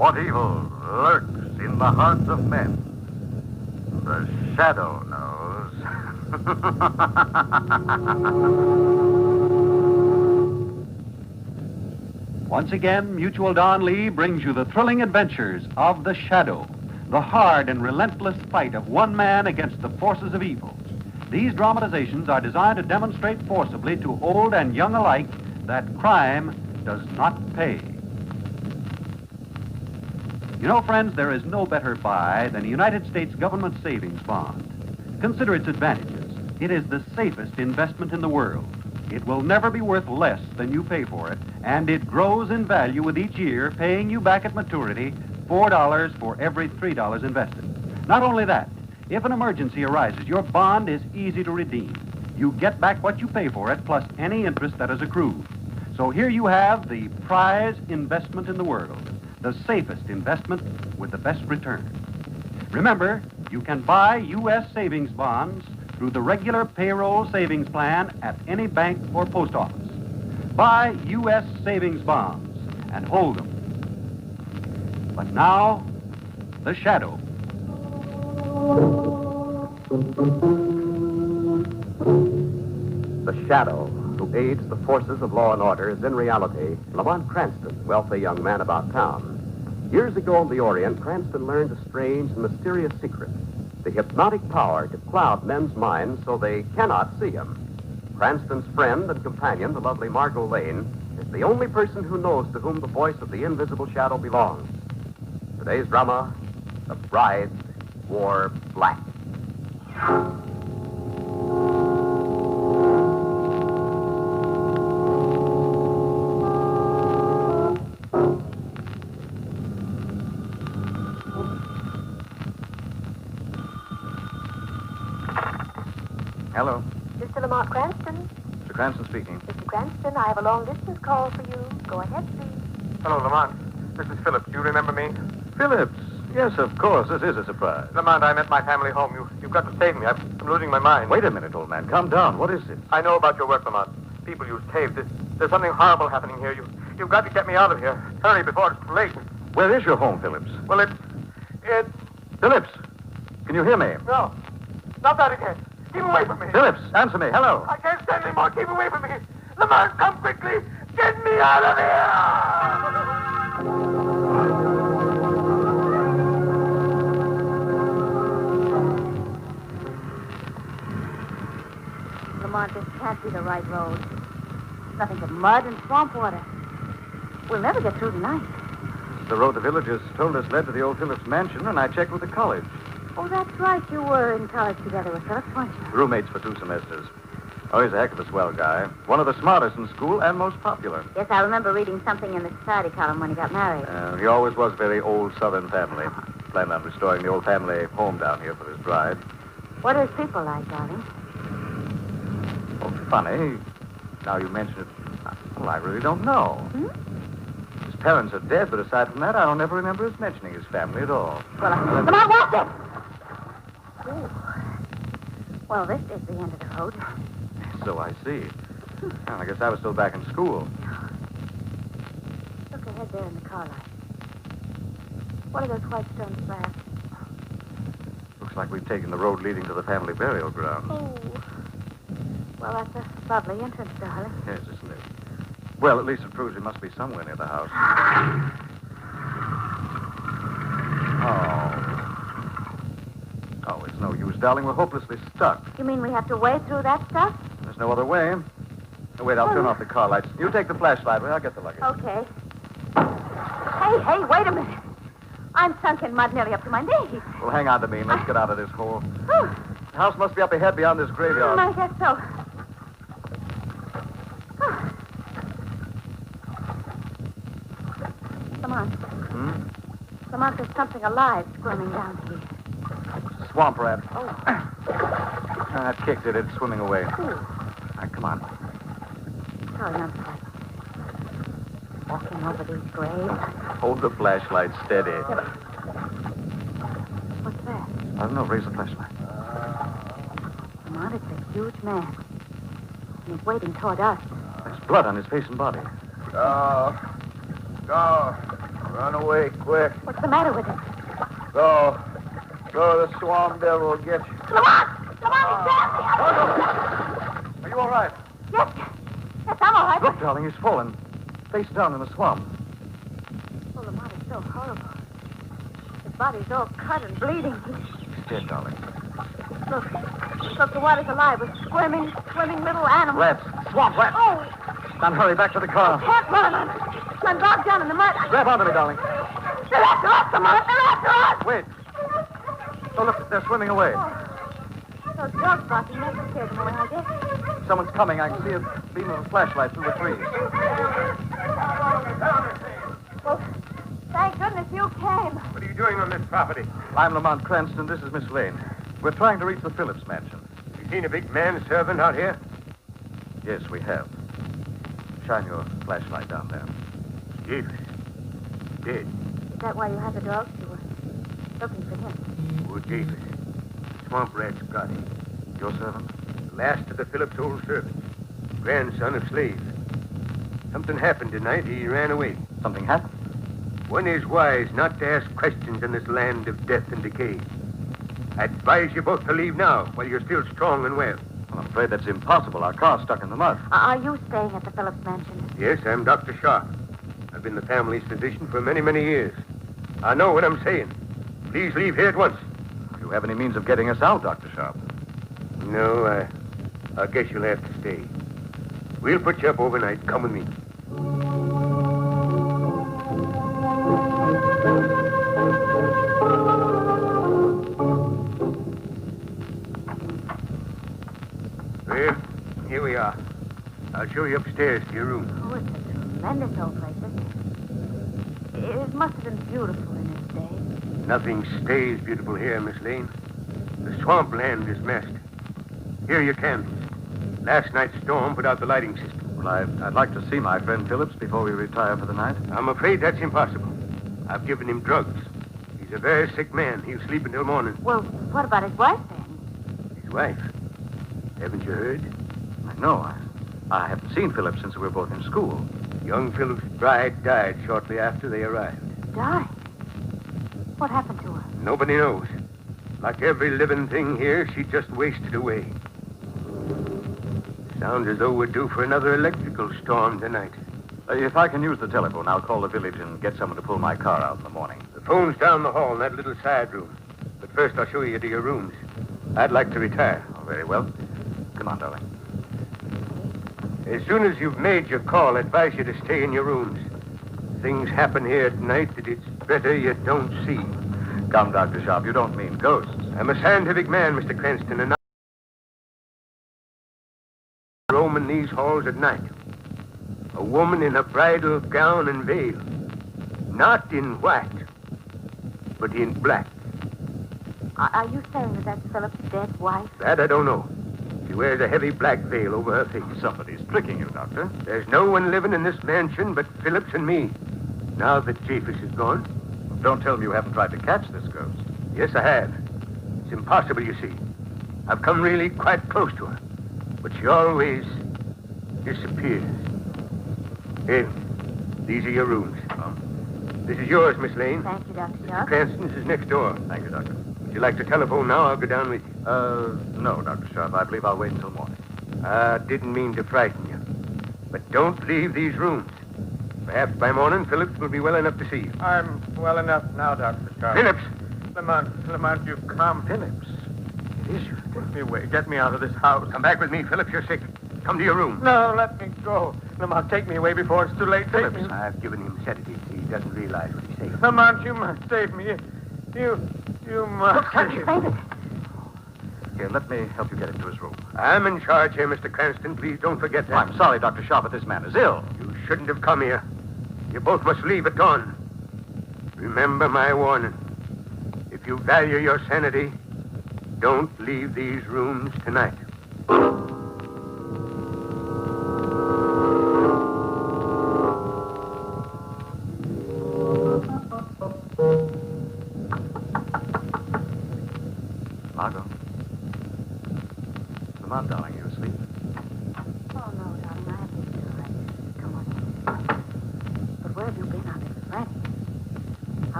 What evil lurks in the hearts of men? The shadow knows. Once again, Mutual Don Lee brings you the thrilling adventures of The Shadow, the hard and relentless fight of one man against the forces of evil. These dramatizations are designed to demonstrate forcibly to old and young alike that crime does not pay. You know, friends, there is no better buy than a United States government savings bond. Consider its advantages. It is the safest investment in the world. It will never be worth less than you pay for it, and it grows in value with each year, paying you back at maturity $4 for every $3 invested. Not only that, if an emergency arises, your bond is easy to redeem. You get back what you pay for it, plus any interest that is accrued. So here you have the prize investment in the world, the safest investment with the best return. Remember, you can buy U.S. savings bonds through the regular payroll savings plan at any bank or post office. Buy U.S. savings bonds and hold them. But now, The Shadow. The Shadow, who aids the forces of law and order, is in reality Lamont Cranston, wealthy young man about town. Years ago in the Orient, Cranston learned a strange and mysterious secret, the hypnotic power to cloud men's minds so they cannot see him. Cranston's friend and companion, the lovely Margot Lane, is the only person who knows to whom the voice of the invisible shadow belongs. Today's drama, The Bride Wore Black. Hello. Mr. Lamont Cranston? Mr. Cranston speaking. Mr. Cranston, I have a long-distance call for you. Go ahead, please. Hello, Lamont. This is Phillips. Do you remember me? Phillips. Yes, of course. This is a surprise. Lamont, I'm at my family home. You've got to save me. I'm losing my mind. Wait a minute, old man. Calm down. What is it? I know about your work, Lamont. People use caves. There's something horrible happening here. You've got to get me out of here. Hurry before it's too late. Where is your home, Phillips? Well, it's... Phillips, can you hear me? No. Not that again. Keep away from me. Phillips, answer me. Hello. I can't stand anymore. Keep away from me. Lamont, come quickly. Get me out of here! Lamont, this can't be the right road. Nothing but mud and swamp water. We'll never get through tonight. The road the villagers told us led to the old Phillips mansion, and I checked with the college. Oh, that's right. You were in college together with Phillips, weren't you? Roommates for 2 semesters. Oh, he's a heck of a swell guy. One of the smartest in school and most popular. Yes, I remember reading something in the society column when he got married. He always was a very old Southern family. Planned on restoring the old family home down here for his bride. What are his people like, darling? Oh, funny. Now you mention it. Well, I really don't know. His parents are dead, but aside from that, I don't ever remember us mentioning his family at all. Well, come on, walk it! Ooh. Well, this is the end of the road. So I see. Well, I guess I was still back in school. Look ahead there in the car light. What are those white stone slabs? Looks like we've taken the road leading to the family burial ground. Oh. Well, that's a lovely entrance, darling. Yes, isn't it? Well, at least it proves we must be somewhere near the house. Oh, it's no use, darling. We're hopelessly stuck. You mean we have to wade through that stuff? There's no other way. Oh, wait, I'll turn off the car lights. You take the flashlight. I'll get the luggage. Okay. Hey, wait a minute. I'm sunk in mud nearly up to my knees. Well, hang on to me and let's get out of this hole. The house must be up ahead beyond this graveyard. I guess so. Lamont. Lamont, there's something alive squirming down here. Swamp rat. Oh. That kicked it. It's swimming away. Ooh. All right, come on. Sorry, I'm sorry. Walking over these graves. Hold the flashlight steady. Yeah, but... What's that? I don't know. Raise the flashlight. Lamont, it's a huge man. And he's wading toward us. There's blood on his face and body. Go. Run away quick. What's the matter with him? Go. Go, the swamp devil will get you. Lamont! Lamont, he's Are you all right? Yes. Yes, I'm all right. Look, darling, he's fallen. Face down in the swamp. Oh, Lamont is so horrible. His body's all cut and bleeding. He's dead, darling. Look, the water's alive with swimming little animals. Rats. Swamp rats. Oh, Now hurry back to the car. can't run. I'm bogged down in the mud. Grab onto me, darling. They're after us, Lamont. They're after us. Wait. Oh, look, they're swimming away. Oh, those dogs barking. That scared them away, I guess. Someone's coming. I can see a beam of a flashlight through the trees. Well, thank goodness you came. What are you doing on this property? I'm Lamont Cranston. This is Miss Lane. We're trying to reach the Phillips mansion. You seen a big man servant out here? Yes, we have. Shine your flashlight down there. Jesus. Dead. Is that why you had the dogs? You were looking for him. Poor Davis. Swamp rats got him. Your servant? The last of the Phillips old servants. Grandson of slaves. Something happened tonight. He ran away. Something happened? One is wise not to ask questions in this land of death and decay. I advise you both to leave now while you're still strong and well. Well, I'm afraid that's impossible. Our car's stuck in the mud. Are you staying at the Phillips mansion? Yes, I'm Dr. Sharp. I've been the family's physician for many, many years. I know what I'm saying. Please leave here at once. Do you have any means of getting us out, Dr. Sharp? No, I guess you'll have to stay. We'll put you up overnight. Come with me. Well, here we are. I'll show you upstairs to your room. Oh, it's a tremendous old place, isn't it? It must have been beautiful in its day. Nothing stays beautiful here, Miss Lane. The swamp land is messed. Here are your candles. Last night's storm put out the lighting system. Well, I'd like to see my friend Phillips before we retire for the night. I'm afraid that's impossible. I've given him drugs. He's a very sick man. He'll sleep until morning. Well, what about his wife, then? His wife? Haven't you heard? I know. I haven't seen Phillips since we were both in school. Young Phillips' bride died shortly after they arrived. Died? What happened to her? Nobody knows. Like every living thing here, she just wasted away. Sounds as though we're due for another electrical storm tonight. If I can use the telephone, I'll call the village and get someone to pull my car out in the morning. The phone's down the hall in that little side room. But first I'll show you to your rooms. I'd like to retire. Oh, very well. Come on, darling. As soon as you've made your call, I advise you to stay in your rooms. Things happen here at night that it's better you don't see. Come, Dr. Sharp, you don't mean ghosts. I'm a scientific man, Mr. Cranston, and I roam in these halls at night. A woman in a bridal gown and veil. Not in white, but in black. Are you saying that that's Philip's dead wife? That I don't know. She wears a heavy black veil over her face. Somebody's tricking you, Doctor. There's no one living in this mansion but Phillips and me. Now that Japheth is gone. Don't tell me you haven't tried to catch this ghost. Yes, I have. It's impossible, you see. I've come really quite close to her. But she always disappears. Here, these are your rooms. Oh, This is yours, Miss Lane. Thank you, Dr. Mr. Sharp. Cranston's is next door. thank you, Doctor. Would you like to telephone now? I'll go down with you. No, Dr. Sharp. I believe I'll wait until morning. I didn't mean to frighten you. But don't leave these rooms. Perhaps by morning, Phillips will be well enough to see you. I'm well enough now, Dr. Sharp. Phillips! Lamont, you've come. Phillips. It is you. Take me away. Get me out of this house. Come back with me, Phillips. You're sick. Come to your room. No, let me go. Lamont, take me away before it's too late. Take me. I've given him sedatives. He doesn't realize what he's saying. Lamont, you must save me. You must. He fainted. Here, let me help you get into his room. I'm in charge here, Mr. Cranston. Please don't forget that. I'm sorry, Dr. Sharp, but this man is ill. You shouldn't have come here. You both must leave at dawn. Remember my warning. If you value your sanity, don't leave these rooms tonight. Margot. Lamont, darling, you asleep? Oh, no, darling, I haven't been all right. Come on in. But where have you been? I've been frantic.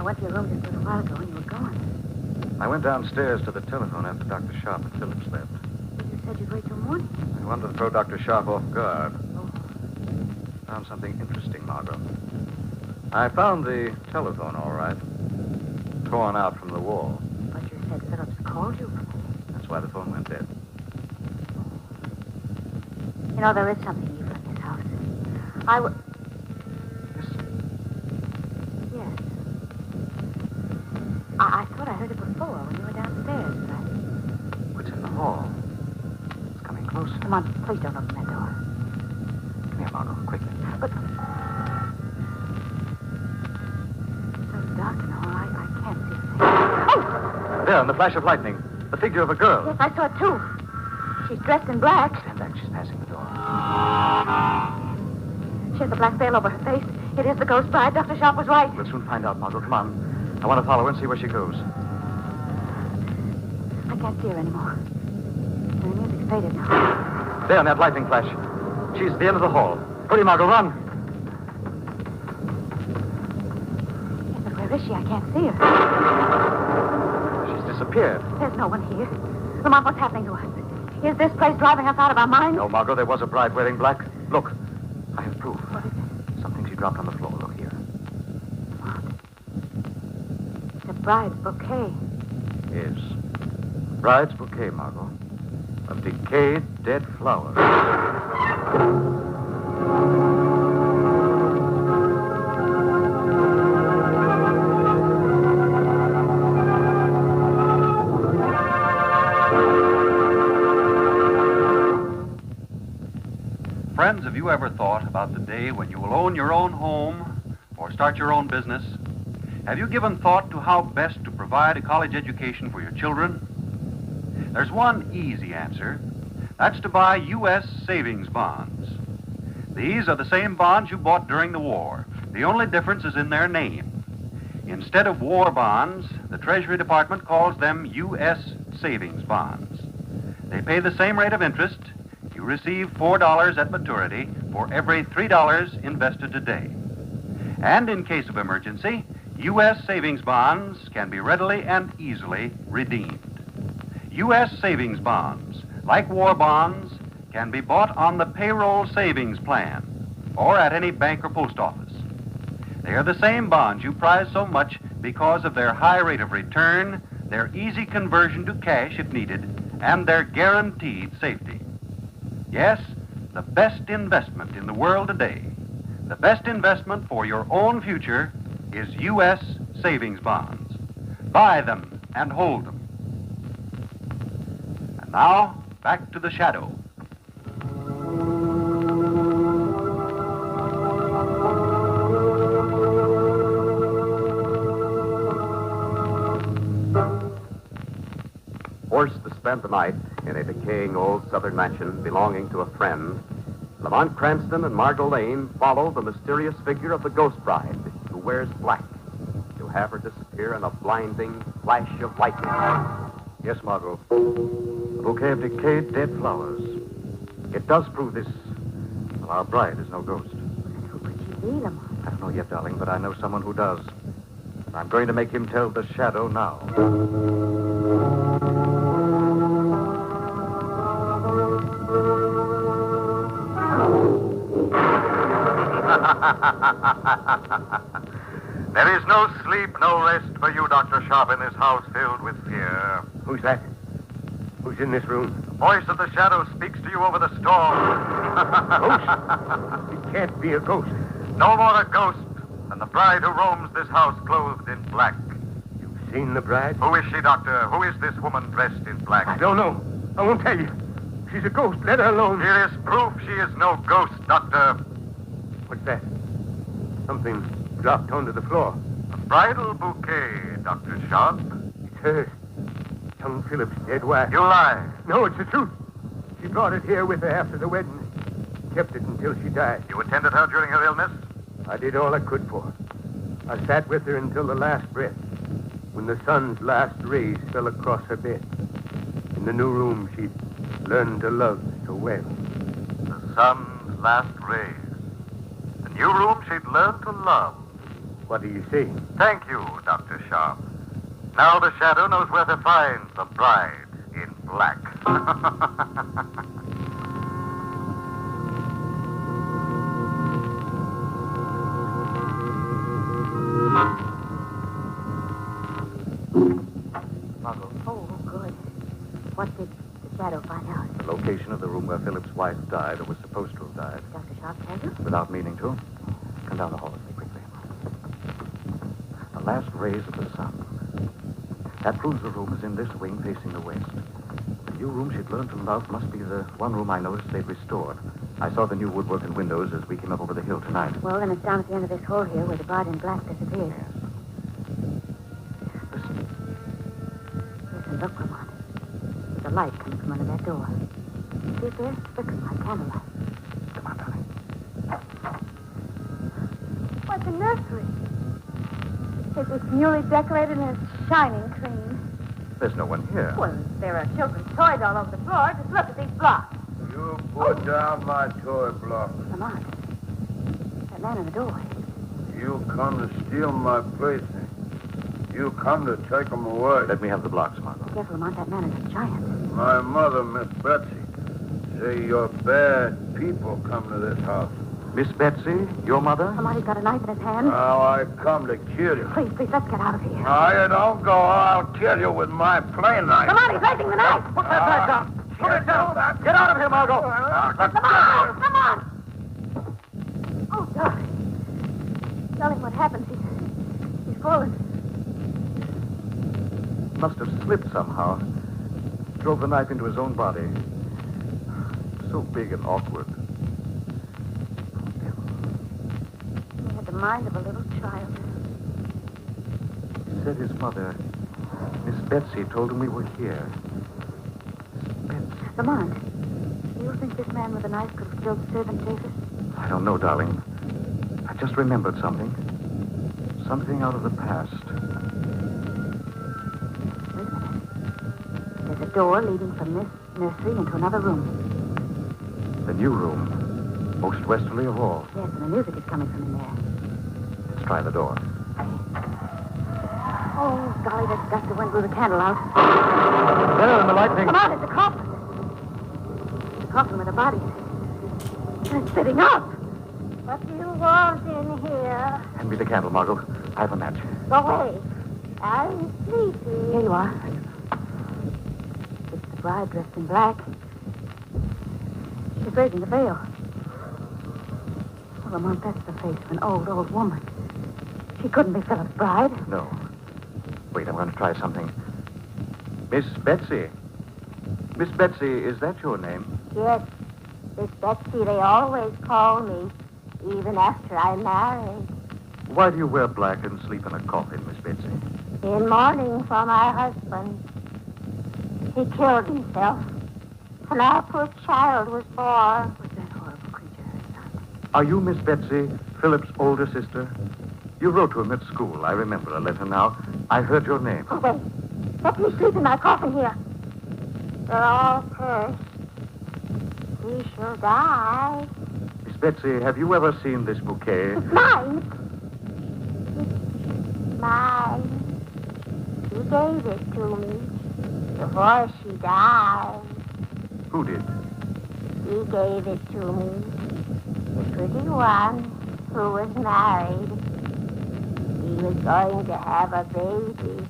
I went to your room just a little while ago and you were gone. I went downstairs to the telephone after Dr. Sharp and Phillips left. You said you'd wait till morning. I wanted to throw Dr. Sharp off guard. Oh. Found something interesting, Margot. I found the telephone, all right. Torn out from the wall. But you said Phillips called you. That's why the phone went dead. You know, there is something evil in this house. Yes. I thought I heard it before when you were downstairs, but... It's in the hall. It's coming closer. Come on, please don't open that door. Come here, Margot, quickly. But... It's so dark in the hall, I can't see a thing. Oh! There, in the flash of lightning. The figure of a girl. Yes, I saw it, too. She's dressed in black. Stand back, she's passing the door. She has a black veil over her face. It is the ghost bride. Dr. Sharp was right. We'll soon find out, Margot. Come on. I want to follow her and see where she goes. I can't see her anymore. The music's faded now. There, in that lightning flash. She's at the end of the hall. Hurry, Margot, run. Yes, but where is she? I can't see her. She's disappeared. There's no one here. Lamont, what's happening to us? Is this place driving us out of our minds? No, Margot, there was a bride wearing black. Look, I have proof. What is it? Something she dropped on the floor. Look here. What? It's a bride's bouquet. Yes. Bride's bouquet, Margot. Of decayed, dead flowers. Friends, have you ever thought about the day when you will own your own home or start your own business? Have you given thought to how best to provide a college education for your children? There's one easy answer. That's to buy U.S. savings bonds. These are the same bonds you bought during the war. The only difference is in their name. Instead of war bonds, the Treasury Department calls them U.S. savings bonds. They pay the same rate of interest. You receive $4 at maturity for every $3 invested today. And in case of emergency, U.S. savings bonds can be readily and easily redeemed. U.S. savings bonds, like war bonds, can be bought on the payroll savings plan or at any bank or post office. They are the same bonds you prize so much because of their high rate of return, their easy conversion to cash if needed, and their guaranteed safety. Yes, the best investment in the world today, the best investment for your own future is U.S. savings bonds. Buy them and hold them. And now, back to the shadow. Forced to spend the night in a decaying old southern mansion belonging to a friend, Lamont Cranston and Margot Lane follow the mysterious figure of the ghost bride who wears black to have her disappear in a blinding flash of lightning. Yes, Margot. A bouquet of decayed, dead flowers. It does prove this. Well, our bride is no ghost. Who could she be, Lamont? I don't know yet, darling, but I know someone who does. And I'm going to make him tell the shadow now. There is no sleep, no rest for you, Dr. Sharp, in this house filled with fear. Who's that? Who's in this room? The voice of the shadow speaks to you over the storm. Ghost? It can't be a ghost. No more a ghost than the bride who roams this house clothed in black. You've seen the bride? Who is she, Doctor? Who is this woman dressed in black? I don't know. I won't tell you. She's a ghost. Let her alone. Here is proof she is no ghost, Doctor. What's that? Something dropped onto the floor. A bridal bouquet, Dr. Sharp. It's hers. Young Phillips' dead wife. You lie. No, it's the truth. She brought it here with her after the wedding. Kept it until she died. You attended her during her illness? I did all I could for her. I sat with her until the last breath, when the sun's last rays fell across her bed. In the new room she'd learned to love so well. The sun's last rays. The new room she'd learned to love. What do you see? Thank you, Dr. Sharp. Now the shadow knows where to find the bride in black. Margot, Oh, good. What did the shadow find out? the location of the room where Philip's wife died, or was supposed to have died, Dr. Sharp tell you? without meaning to. Come down the hall with me quickly. The last rays of the sun. That proves the room is in this wing facing the west. The new room she'd learned to love must be the one room I noticed they'd restored. I saw the new woodwork and windows as we came up over the hill tonight. Well, then it's down at the end of this hall here where the bride in black disappeared. Listen. Listen, look, Lamont. There's a light coming from under that door. See it there? Flickering like candlelight. Come on, darling. What's a nursery? It's newly decorated and it's shining clean. There's no one here. Well, there are children's toys all over the floor. Just look at these blocks. You put down my toy block. Lamont. That man in the doorway. You come to steal my plaything. You come to take them away. Let me have the blocks, Margot. Careful, Lamont. That man is a giant. My mother, Miss Betsy, say your bad people come to this house. Miss Betsy, your mother? Lamont, he's got a knife in his hand. Now I come to kill you. Please, let's get out of here. Now you don't go. I'll kill you with my play knife. Lamont, he's raising the knife. Put that knife down. Put it down. Get out of here, Margot. Come on. Oh, darling. Darling, what happened? He's fallen. Must have slipped somehow. Drove the knife into his own body. So big and awkward. He had the mind of a little child. He said his mother, Miss Betsy, told him we were here. Miss Betsy. Lamont, do you think this man with the knife could have killed the servant Davis? I don't know, darling. I just remembered something. Something out of the past. Wait a minute. There's a door leading from this nursery into another room. The new room. Most westerly of all. Yes, and the music is coming from in there. Let's try the door. Oh, golly, that gust of wind blew the candle out. There in the lightning. Come on, it's a coffin. The coffin with a body. And it's sitting up. What do you want in here? Hand me the candle, Margot. I have a match. Go away. I'm sleepy. Here you are. It's the bride dressed in black. She's raising the veil. Oh, Lamont, that's the face of an old, old woman. She couldn't be Philip's bride. No. Wait, I'm going to try something. Miss Betsy. Miss Betsy, is that your name? Yes, Miss Betsy, they always call me, even after I'm married. Why do you wear black and sleep in a coffin, Miss Betsy? In mourning for my husband. He killed himself. And our poor child was born. Was that horrible creature her son? Are you Miss Betsy, Philip's older sister? You wrote to him at school. I remember a letter now. I heard your name. Oh, wait. Let me sleep in my coffin here. They're all cursed. We shall die. Miss Betsy, have you ever seen this bouquet? It's mine. It's mine. She gave it to me before she died. Who did? She gave it to me. The pretty one who was married. He was going to have a baby.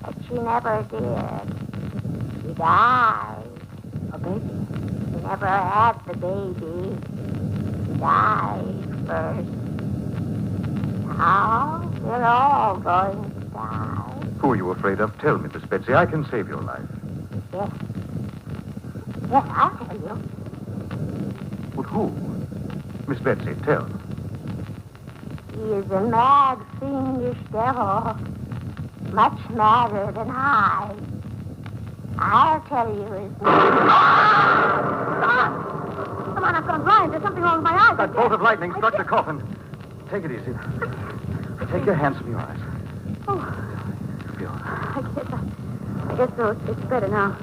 But she never did. She died. A baby? She never had the baby. She died first. Now we're all going to die. Who are you afraid of? Tell me, Miss Betsy. I can save your life. Yes. Yes, I'll tell you. But who? Miss Betsy, tell. He is a mad, fiendish devil. Much madder than I. I'll tell you his name. Come on, I've gone blind. There's something wrong with my eyes. That bolt of lightning struck the coffin. Take it easy. Take your hands from your eyes. Oh, Feel. I guess so. It's better now.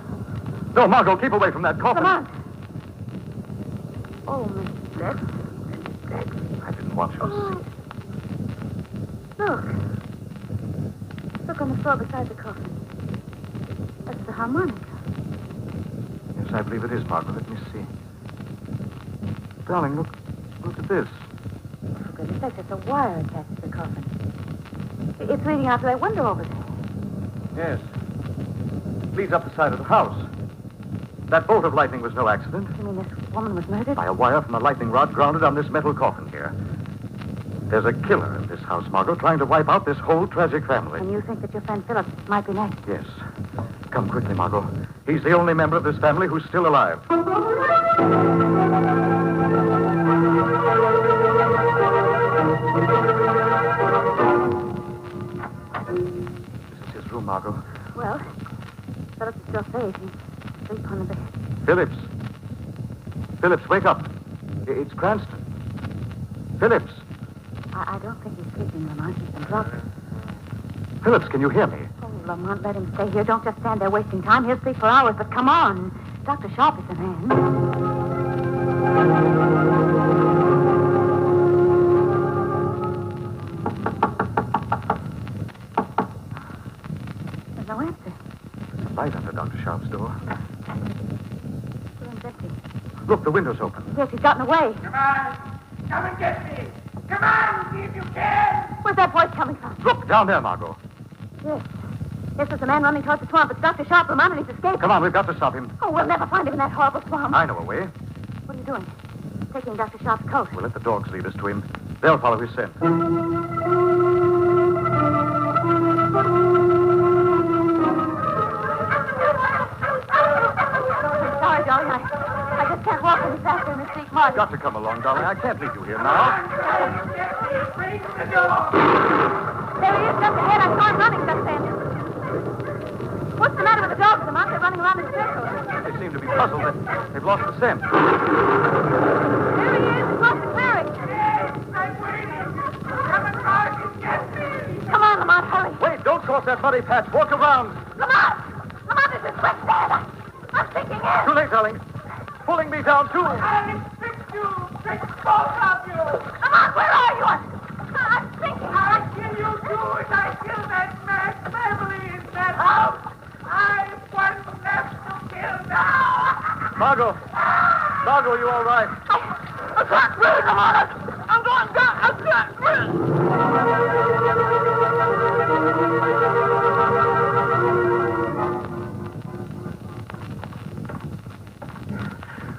No, Margot, keep away from that coffin. Come on. Oh, Miss Betsy. I didn't want you to see. Look. Look on the floor beside the coffin. That's the harmonica. Yes, I believe it is, Margaret. Let me see. Darling, look at this. For goodness sake, there's a wire attached to the coffin. It's leading out to that window over there. Yes. Leads up the side of the house. That bolt of lightning was no accident. You mean this woman was murdered? By a wire from a lightning rod grounded on this metal coffin here. There's a killer in this house, Margot, trying to wipe out this whole tragic family. And you think that your friend Phillips might be next? Yes. Come quickly, Margot. He's the only member of this family who's still alive. This is his room, Margot. Well, Phillips is still safe. He's asleep on the bed. Phillips. Phillips, wake up. It's Cranston. Phillips. I don't think he's sleeping, Lamont. He's been drugged. Phillips, can you hear me? Oh, Lamont, let him stay here. Don't just stand there wasting time. He'll sleep for hours, but come on. Dr. Sharp is the man. There's no answer. There's a light under Dr. Sharp's door. The room's empty. Look, the window's open. Yes, he's gotten away. Come on! Come and get me! Come on, see if you can! Where's that voice coming from? Look, down there, Margot. Yes. Yes, there's a man running towards the swamp. It's Dr. Sharp, Lamont, and he's escaped. Come on, we've got to stop him. Oh, we'll never find him in that horrible swamp. I know a way. What are you doing? Taking Dr. Sharp's coat. We'll let the dogs lead us to him. They'll follow his scent. Sorry, darling. I just can't walk any faster in this deep mud. Got to come along, darling. I can't leave you here now. Bring the door! There he is, just ahead. I saw him running just then. What's the matter with the dogs, Lamont? They're running around in circles. They seem to be puzzled. They've lost the scent. There he is, across the clearing. I'm waiting! Come across and get me! Come on, Lamont, hurry. Wait, don't cross that muddy patch. Walk around. Lamont! Lamont, this is quicksand. I'm sinking in. Too late, darling. Pulling me down, too. I'll fix you! Fix both of you! Lamont, where are you? I'm sinking. I'll kill you too as I kill that man's family in that house! I've one left to kill now! Margot. Margot, are you all right? I can't breathe, Lamont. I'm going down. I can't breathe.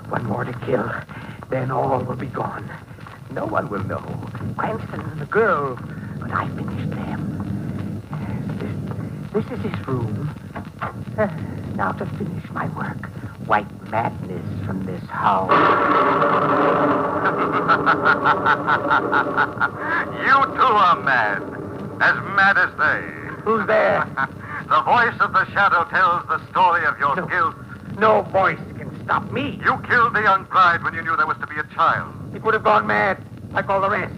One more to kill, then all will be gone. No one will know. Cranston and the girl, but I finished them. This is his room. Now to finish my work, wipe madness from this house. You too are mad. As mad as they. Who's there? The voice of the shadow tells the story of your guilt. No voice can stop me. You killed the young bride when you knew there was to be a child. It would have gone mad, like all the rest.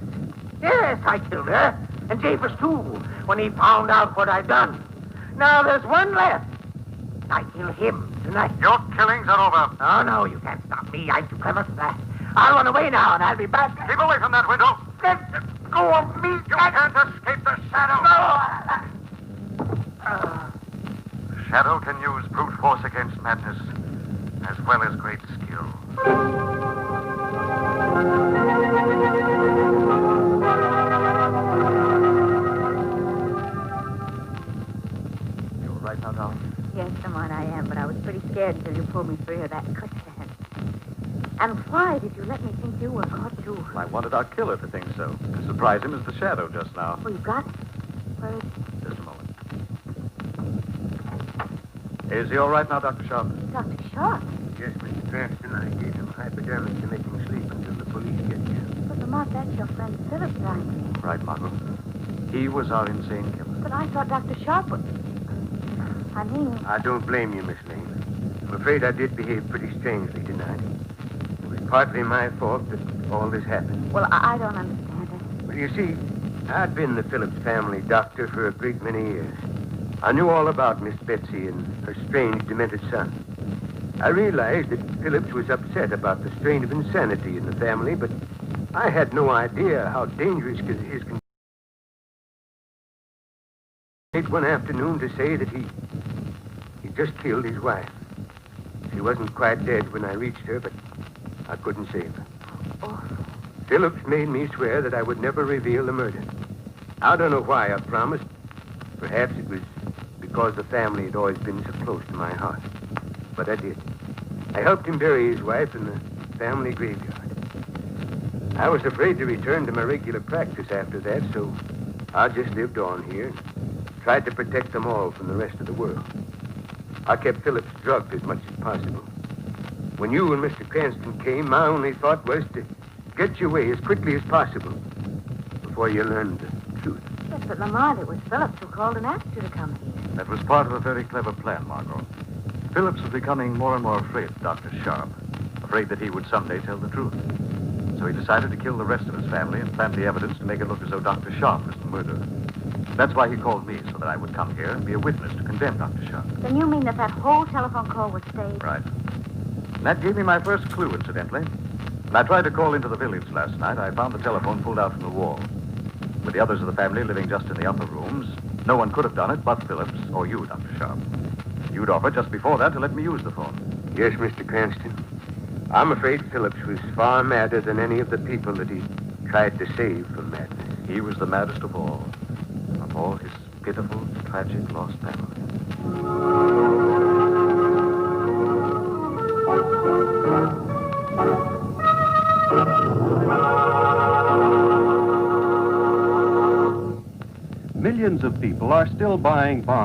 Yes, I killed her. And Japers, too, when he found out what I'd done. Now there's one left. I kill him tonight. Your killings are over. Oh, no, you can't stop me. I'm too clever for that. I'll run away now, and I'll be back. Keep away from that window. Let go of me. You can't escape the shadow. Shadow can use brute force against madness, as well as great skill. You all right now, darling? Yes, Lamont, I am, but I was pretty scared until you pulled me through that quicksand. And why did you let me think you were caught, too? I wanted our killer to think so. To surprise him as the shadow just now. Oh, you got it? Where is it? Just a moment. Is he all right now, Dr. Sharp? Dr. Sharp? Yes, Mr. Cranston, I gave him hypodermic to make him sleep until the police get here. But, Lamont, that's your friend Phillips lying there. Right, Margot. He was our insane killer. But I thought Dr. Sharp was... I mean... I don't blame you, Miss Lane. I'm afraid I did behave pretty strangely tonight. It was partly my fault that all this happened. Well, I don't understand it. Well, you see, I'd been the Phillips family doctor for a great many years. I knew all about Miss Betsy and her strange, demented son. I realized that Phillips was upset about the strain of insanity in the family, but I had no idea how dangerous his late one afternoon to say that he just killed his wife. She wasn't quite dead when I reached her, but I couldn't save her. Oh, Phillips made me swear that I would never reveal the murder. I don't know why I promised. Perhaps it was because the family had always been so close to my heart. But I did. I helped him bury his wife in the family graveyard. I was afraid to return to my regular practice after that, so I just lived on here and tried to protect them all from the rest of the world. I kept Phillips drugged as much as possible. When you and Mr. Cranston came, my only thought was to get you away as quickly as possible before you learned the truth. yes, but Lamont, it was Phillips who called and asked you to come here. That was part of a very clever plan, Margot. Phillips was becoming more and more afraid of Dr. Sharp, afraid that he would someday tell the truth. So he decided to kill the rest of his family and plant the evidence to make it look as though Dr. Sharp was the murderer. That's why he called me, so that I would come here and be a witness to condemn Dr. Sharp. Then you mean that whole telephone call was staged? Right. And that gave me my first clue, incidentally. When I tried to call into the village last night, I found the telephone pulled out from the wall. With the others of the family living just in the upper rooms, no one could have done it but Phillips or you, Dr. Sharp. You'd offered just before that to let me use the phone. Yes, Mr. Cranston. I'm afraid Phillips was far madder than any of the people that he tried to save from madness. He was the maddest of all his pitiful, tragic, lost family. Millions of people are still buying bonds.